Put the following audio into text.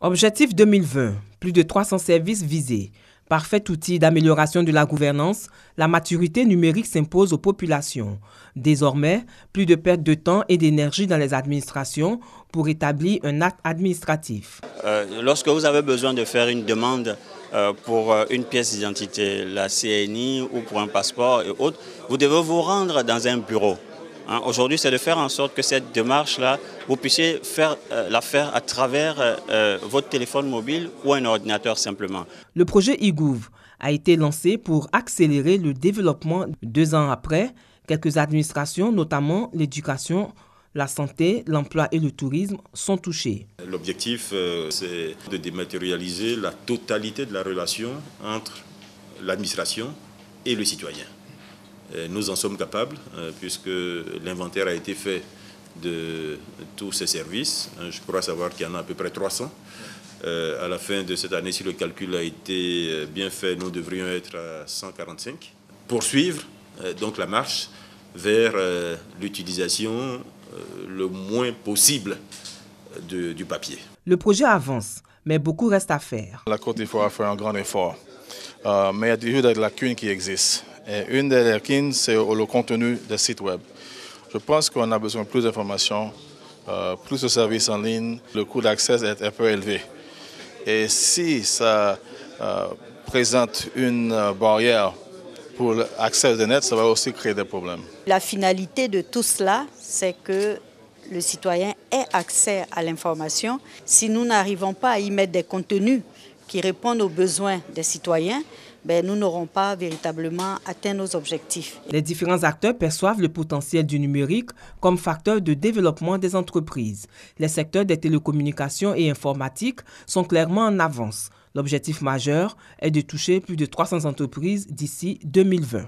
Objectif 2020, plus de 300 services visés. Parfait outil d'amélioration de la gouvernance, la maturité numérique s'impose aux populations. Désormais, plus de perte de temps et d'énergie dans les administrations pour établir un acte administratif. Lorsque vous avez besoin de faire une demande pour une pièce d'identité, la CNI ou pour un passeport et autres, vous devez vous rendre dans un bureau. Aujourd'hui, c'est de faire en sorte que cette démarche-là, vous puissiez la faire à travers votre téléphone mobile ou un ordinateur simplement. Le projet e-Gouv a été lancé pour accélérer le développement. 2 ans après, quelques administrations, notamment l'éducation, la santé, l'emploi et le tourisme, sont touchés. L'objectif, c'est de dématérialiser la totalité de la relation entre l'administration et le citoyen. Nous en sommes capables, puisque l'inventaire a été fait de tous ces services. Je crois savoir qu'il y en a à peu près 300. À la fin de cette année, si le calcul a été bien fait, nous devrions être à 145. Poursuivre donc la marche vers l'utilisation le moins possible du papier. Le projet avance, mais beaucoup reste à faire. La Côte d'Ivoire a fait un grand effort, mais il y a toujours des lacunes qui existent. Et une des lacunes, c'est le contenu des sites web. Je pense qu'on a besoin de plus d'informations, plus de services en ligne. Le coût d'accès est un peu élevé. Et si ça présente une barrière pour l'accès au net, ça va aussi créer des problèmes. La finalité de tout cela, c'est que le citoyen ait accès à l'information. Si nous n'arrivons pas à y mettre des contenus qui répondent aux besoins des citoyens, nous n'aurons pas véritablement atteint nos objectifs. Les différents acteurs perçoivent le potentiel du numérique comme facteur de développement des entreprises. Les secteurs des télécommunications et informatiques sont clairement en avance. L'objectif majeur est de toucher plus de 300 entreprises d'ici 2020.